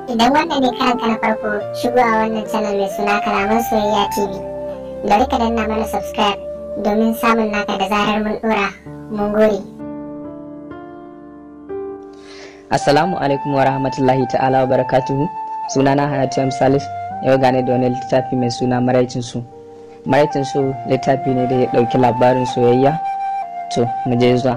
Idan wannan ne karanka na farko shigowa wannan channel mai suna Kalaman Soyayya TV, da rika danna mana subscribe domin samun naka da zarar mun dora. Mun gode. Assalamu alaikum wa rahmatullahi ta'ala wa barakatuhu. Sunana Hausa Salis. Yau gane da wani littafi mai suna Maraicin su. Maraicin su littafi ne da ya dauki labarin soyayya. To, mu je zuwa.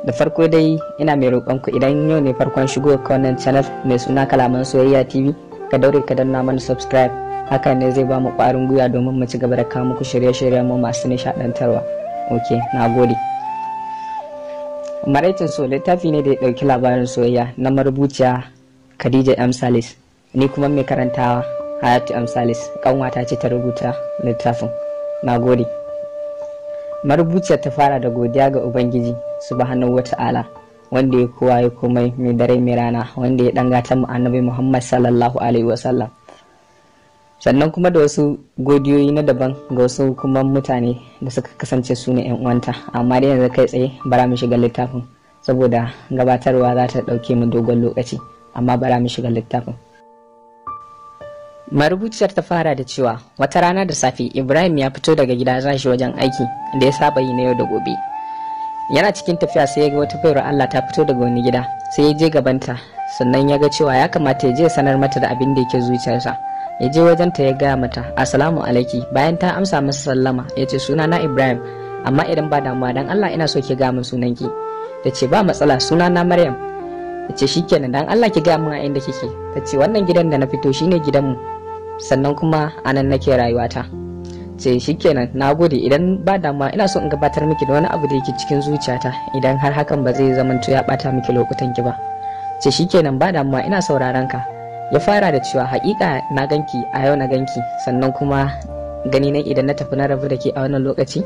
Da farko dai ina mai roƙon ku idan yau ne farkon shigo ka wannan channel mai suna Kalaman Soyayya TV, ka daure ka danna mana subscribe. Hakan ne zai ba mu ƙwarin gwiwa domin mu ci gaba da kawo muku shirye-shiryen mu masu nishaɗantarwa. Okay, nagode. Maraicin so littafi ne da ya ɗauki labarin soyayya na marubuciya Khadija M. Salis. Ni kuma mai karantawa Hayatu M. Salis. Kanwata ce ta rubuta littafin. Nagode. Marubuciyar ta fara da godiya ga Ubangiji subhanahu wata'ala, wanda ya kowa ya komai, mai dare mai rana, wanda ya dangata mu annabi Muhammad sallallahu alaihi wasallam. Sannan kuma da wasu godiyoyi na daban ga wasu kuma mutane da suka kasance su ne 'yan uwanta, amma dai yanzu kai tsaye bara mu shiga littafin saboda gabatarwa za ta dauke mu dogon lokaci, amma bara mu shiga littafin. Marubuciyar ta fara da cewa wata rana da safe Ibrahim ya fito daga gida za shi wajen aiki da ya saba yi na yau da gobe. Yana cikin tafiya sai ya ga wata bayar Allah ta fito daga wani gida, sai ya je gabanta, sannan ya ga cewa ya kamata ya je sanar mata da abin da yake zuciyarsa. Ya je wajenta ya gaya mata assalamu alaiki. Bayan ta amsa masa sallama ya ce suna na Ibrahim, amma idan ba damuwa dan Allah ina so ki gaya min sunanki. Ta ce ba matsala, suna na Maryam. Ta ce shikenan dan Allah ki gaya min a inda kike. Ta ce wannan gidan da na fito shine gidanmu, sannan kuma anan nake rayuwata. Ce shikenan nagode, idan ba damuwa ina so in gabatar miki da wani abu da yake cikin zuciyata, idan har hakan ba zai zamanto ya bata miki lokutan ki ba. Ce shikenan ba damuwa ina sauraron ka. Ya fara da cewa haƙiƙa na ganki a yau na ganki, sannan kuma gani na idan na tafi na rabu da ke a wannan lokaci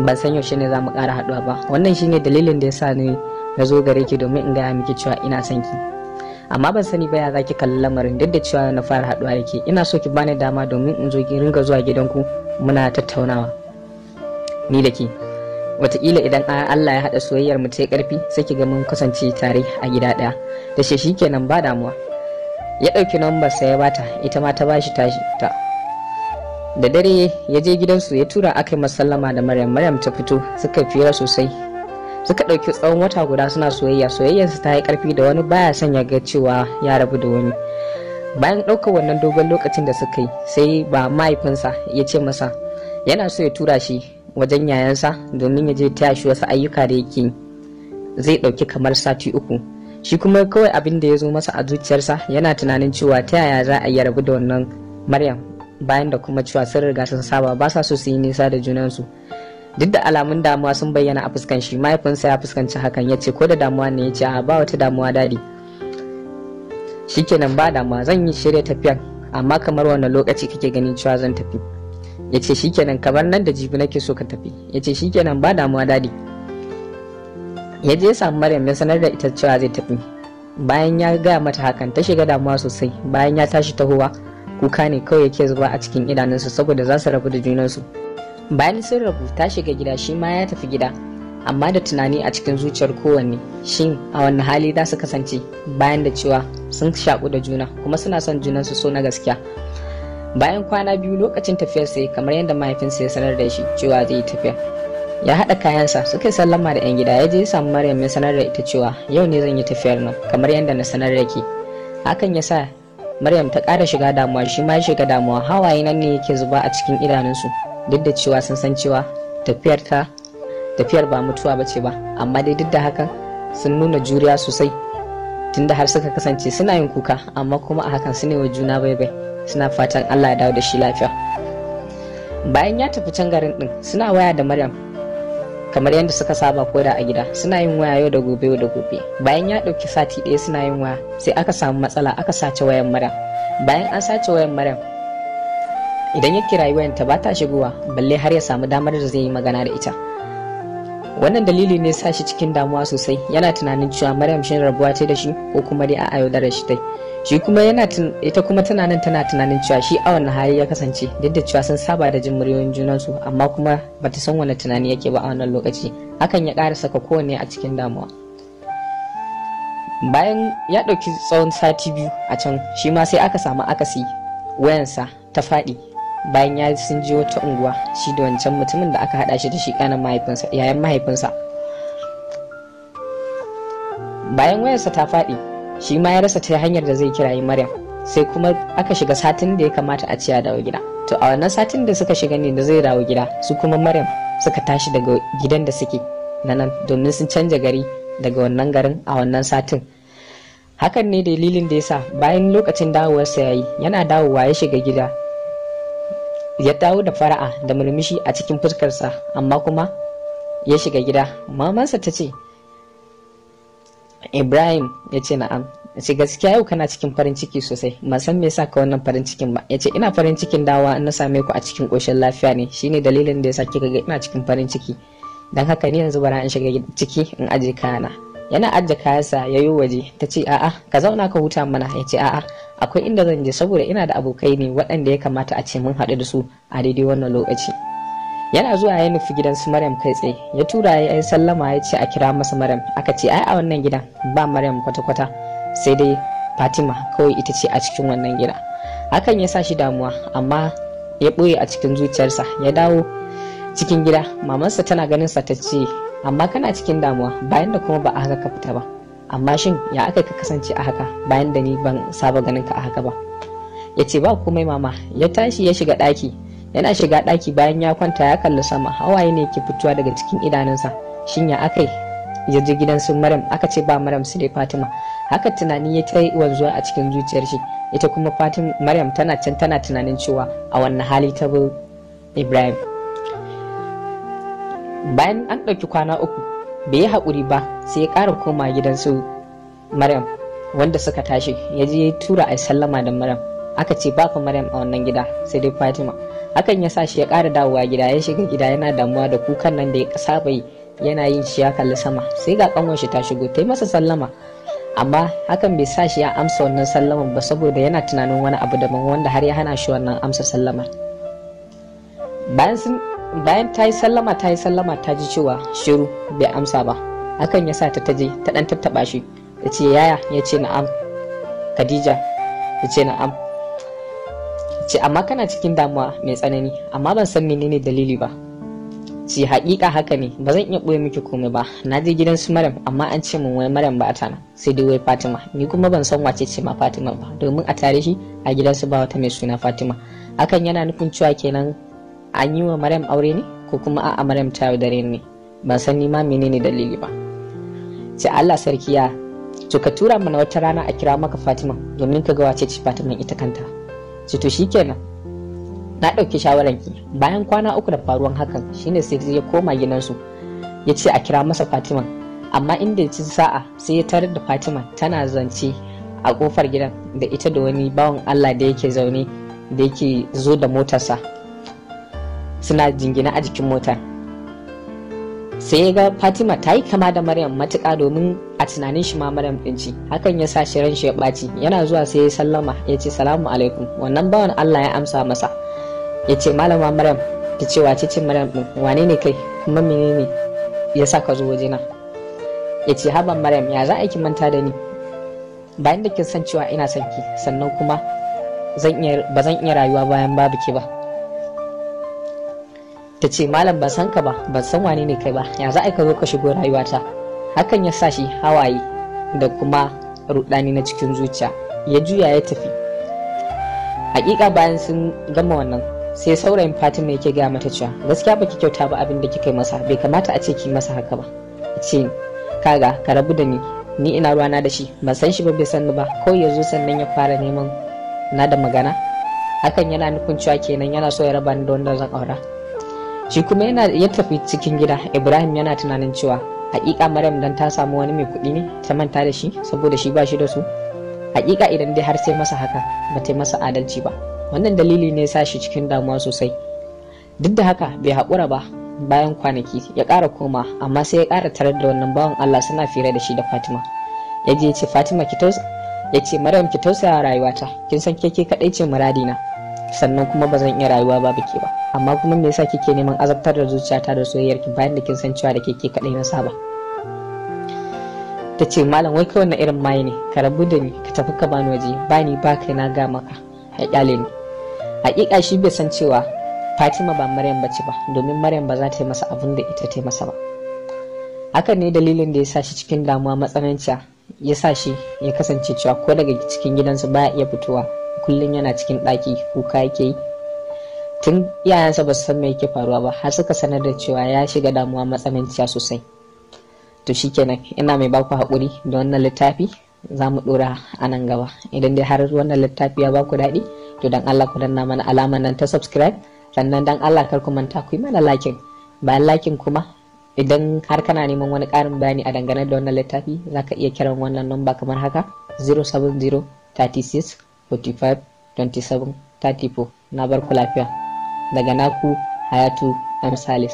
ban san yaushe ne za mu ƙara haɗuwa ba. Wannan shine dalilin da ya sa ni na zo gare ki domin in gaya miki cewa ina son ki, amma ban sani ba ya za ki kalli lamarin. Duk da cewa na fara haɗuwa da ke, ina so ki bani dama domin in zo ki ringa zuwa gidanku muna tattaunawa ni da ke. Wataƙila idan Allah ya haɗa soyayyar mu ta ƙarfi sai ki ga mun kasance tare a gida ɗaya. Da shi kenan ba damuwa. Ya ɗauki nambar sa ya bata, ita ma ta bashi tashi ta. Da dare ya je gidansu ya tura aka yi sallama da Maryam ta fito, suka fira sosai. Suka ɗauki tsawon wata guda suna soyayyarsu ta yi ƙarfi da wani baya son ya ga cewa ya rabu da wani. Bayan ɗaukar wannan dogon lokacin da suka yi, sai ba mahaifinsa ya ce masa yana so ya tura shi wajen yayansa domin ya je taya shi wasu ayyuka da yake zai ɗauki kamar sati 3. Shi kuma kawai abin da ya zo masa a zuciyarsa yana tunanin cewa ta yaya za a yi rabu da wannan Maryam, bayan da kuma cewa sun riga sun saba ba sa so su yi nisa da junansu. Duk da alamun damuwa sun bayyana a fuskan shi, mahaifinsa ya fuskanci hakan ya ce ko da damuwa ne, ya ce a ba wata damuwa dadi. Shikenan ba damuwa, zan yi shirya tafiyan, amma kamar wannan lokaci kake ganin cewa zan tafi? Ya ce shikenan kamar nan da jibi nake so ka tafi. Ya ce shikenan ba damuwa dadi. Ya je ya samu Maryam ya sanar da ita cewa zai tafi. Bayan ya gaya mata hakan ta shiga damuwa sosai. Bayan ya tashi tahowa, kuka ne kawai yake zuba a cikin idanunsu saboda za su rabu da junansu. Bayan sun rabu ta shiga gida, shi ma ya tafi gida, amma da tunani a cikin zuciyar kowanne, shin a wani hali za su kasance bayan da cewa sun shaƙu da juna kuma suna son junansu so na gaskiya. Bayan kwana 2 lokacin tafiyar sai, kamar yadda mahaifinsa ya sanar da shi cewa zai yi tafiya, ya haɗa kayansa suka yi sallama da 'yan gida. Ya je ya samu Maryam ya sanar da ita cewa yau ne zan yi tafiyar nan kamar yadda na sanar da ke. Hakan ya sa Maryam ta ƙara shiga damuwa, shi ma ya shiga damuwa. Hawaye nan ne yake zuba a cikin idanunsu, duk da cewa sun san cewa tafiyar ba mutuwa ba ce ba, amma dai duk da hakan sun nuna juriya sosai, tunda har suka kasance suna yin kuka, amma kuma a hakan su ne wa juna baibai, suna fatan Allah ya dawo da shi lafiya. Bayan ya tafi can garin din, suna waya da Maryam kamar yadda suka saba koda a gida, suna yin waya yau da gobe. Bayan ya ɗauki sati 1 suna yin waya, sai aka samu matsala, aka sace wayan Maryam. Bayan an sace wayan Maryam, idan ya kira wayanta ba ta shigowa, balle har ya samu damar da zai yi magana da ita. Wannan dalili ne sa shi cikin damuwa sosai, yana tunanin cewa Maryam shin rabuwa ce da shi ko kuma dai a yaudarar shi tai. Shi kuma ita kuma tana tunanin cewa shi a wannan hali ya kasance, duk da cewa sun saba da jin muryoyin junansu, amma kuma bata san wani tunani yake ba a wannan lokaci. Hakan ya ƙara saka kowanne a cikin damuwa. Bayan ya ɗauki tsawon sati 2 a can, shi ma sai aka samu akasi, wayansa ta faɗi bayan ya sun je wata unguwa shi da wancan mutumin da aka haɗa shi da shi ƙanan mahaifinsa, yayan mahaifinsa. Bayan wayarsa ta faɗi, shi ma ya rasa ta hanyar da zai kirayi Maryam. Sai kuma aka shiga satin da ya kamata a ce ya dawo gida. To a wannan satin da suka shiga ne da zai dawo gida, su kuma Maryam suka tashi daga gidan da suke na nan, domin sun canja gari daga wannan garin a wannan satin. Hakan ne dalilin da yasa bayan lokacin dawowarsa yayi, yana dawowa ya shiga gida, ya dawo da fara'a da murmushi a cikin fuskarsa, amma kuma ya shiga gida. Mamansa ta ce, Ibrahim ya ce na'am. Ya ce gaskiya yau kana cikin farin ciki sosai, ban san me yasa ka wannan farin cikin ba. Ya ce ina farin cikin dawowa in na same ku a cikin ƙoshin lafiya ne, shine dalilin da yasa kika ga ina cikin farin ciki. Dan haka ni yanzu bara in shiga ciki in aje kayana. Yana ajiye kayansa ya yi waje. Ta ce a'a ka zauna ka huta mana. Ya ce a'a akwai inda zan je saboda ina da abokai ne waɗanda ya kamata a ce mun haɗu da su a daidai wannan lokaci. Yana zuwa ya nufi gidan su Maryam kai tsaye, ya tura ya yi sallama ya ce a kira masa Maryam. Aka ce ai a wannan gidan ba Maryam kwata-kwata, sai dai Fatima kawai ita ce a cikin wannan gida. Hakan ya sa shi damuwa, amma ya ɓoye a cikin zuciyarsa. Ya dawo cikin gida, mamansa tana ganin sa ta ce amma kana cikin damuwa bayan da kuma ba a haka ka fita ba, amma shin ya aka ka kasance a haka bayan da ni ban saba ganin ka a haka ba? Ya ce ba komai mama. Ya tashi ya shiga ɗaki. Yana shiga ɗaki bayan ya kwanta ya kalli sama, hawaye ne ke fitowa daga cikin idanunsa. Shin ya aka ya je gidan su Maryam, aka ce ba Maryam sai dai Fatima. Haka tunani ya ta wanzuwa a cikin zuciyar shi. Ita kuma Fatima Maryam tana can tana tunanin cewa a wannan hali ta bi Ibrahim. Bayan an ɗauki kwana 3 bai yi haƙuri ba, sai ya ƙara koma gidan su Maryam wanda suka tashi. Ya je ya tura a sallama da Maryam. Aka ce ba fa Maryam a wannan gida sai dai Fatima. Hakan ya sa shi ya ƙara dawowa gida. Ya shiga gida yana damuwa da kukan nan da ya saba yi, yana yin shi ya kalli sama. Sai ga kanwar shi ta shigo ta yi masa sallama, amma hakan bai sa shi ya amsa wannan sallaman ba, saboda yana tunanin wani abu daban wanda har ya hana shi wannan amsa sallama. Bayan ta yi sallama ta ji cewa shiru bai amsa ba. Hakan ya sa ta je ta dan tattaba shi. Ta ce yaya? Ya ce na'am. Khadija? Ta ce na'am. Ce amma kana cikin damuwa mai tsanani, amma ban san menene dalili ba. Ce haƙiƙa haka ne, ba zan iya ɓoye miki komai ba. Na je gidan su Maryam, amma an ce min wai Maryam ba ta nan, sai dai wai Fatima. Ni kuma ban san wace ce ma Fatima ba, domin a tarihi a gidan su ba wata mai suna Fatima. Hakan yana nufin cewa kenan an yi wa Maryam aure ne, ko kuma a'a Maryam ta yaudare ne. Ban san ni ma menene dalili ba. Ce Allah sarki ya, to ka tura mana wata rana a kira maka Fatima domin ka ga wace ce Fatima ita kanta. Ce to shikenan, na ɗauki shawararki. Bayan kwana 3 da faruwan hakan, shine sai ya koma gidansu ya ce a kira masa Fatima. Amma inda ya ci sa'a sai ya tarar da Fatima tana zance a kofar gidan da ita da wani bawan Allah da yake zaune, da yake zo da motarsa, suna jingina a jikin motar. Sai ya ga Fatima ta yi kama da Maryam matuƙa, domin a tunanin shi ma Maryam ɗin ce. Hakan ya sa shi ran shi ya ɓaci. Yana zuwa sai ya sallama ya ce salamu alaikum. Wannan bawan Allah ya amsa masa ya ce malama Maryam. Ta ce wace ce Maryam ɗin? Wane ne kai kuma menene ya sa ka zo wajena? Ya ce haba Maryam, ya za a ki manta da ni bayan da kin san cewa ina son ki, sannan kuma ba zan iya rayuwa bayan babu ki ba. Ta ce malam ban san ka ba, ban san wane ne kai ba, ya za a ka zo ka shigo rayuwata? Hakan ya sa shi hawaye da kuma rudani na cikin zuciya. Ya juya ya tafi. Hakika bayan sun gama wannan, sai saurayin Fatima yake gaya mata cewa gaskiya baki kyauta ba abin da kika yi masa, bai kamata a ce ki masa haka ba. Ce kaga ka rabu da ni ina ruwana da shi, ban san shi ba bai san ni ba, kawai ya zo sannan ya fara neman na da magana. Hakan yana nufin cewa kenan yana so ya raba ni da wanda zan aura. Shi kuma ya tafi cikin gida. Ibrahim yana tunanin cewa hakika Maryam dan ta samu wani mai kuɗi ne ta manta da shi saboda shi ba shi da su. Hakika idan dai har sai masa haka ba ta masa adalci ba. Wannan dalili ne ya sa shi cikin damuwa sosai. Duk da haka bai haƙura ba. Bayan kwanaki ya ƙara koma, amma sai ya ƙara tarar da wannan bawan Allah suna fira da shi da Fatima. Ya je ya ce Fatima ya ce Maryam ki tausaya rayuwata, kin san ke kaɗai ce muradina, sannan kuma ba zan iya rayuwa babu ke ba, amma kuma me yasa kike neman azabtar da zuciyata da soyayyarki bayan da kin san cewa da ke kaɗai na saba? ta ce malam wai kai wannan irin mai ne, ka rabu da ni ka tafi ka bani waje, bani ba kai na ga maka ya kyale ni. Hakika shi bai san cewa Fatima ba Maryam bace ba, domin Maryam ba za ta yi masa abin da ita ta yi masa ba. Hakan ne dalilin da ya sa shi cikin damuwa matsananciya, ya sa shi ya kasance cewa ko daga cikin gidansu baya iya fitowa, kullum yana cikin ɗaki kuka yake yi. Tun iyayensa ba su san me yake faruwa ba, har suka sanar da cewa ya shiga damuwa matsananciya sosai. To shikenan, ina mai baku haƙuri da wannan littafi, za mu ɗora a nan gaba. Idan dai har wannan littafi ya baku daɗi, to dan Allah ku danna mana alamar nan ta subscribe, sannan dan Allah kar ku manta ku yi mana liking. Bayan liking kuma, idan har kana neman wani ƙarin bayani a dangane da wannan littafi, za ka iya kiran wannan namba kamar haka 070 36 45 27 34. Na bar ku lafiya. Daga naku Hayatu M. Salis.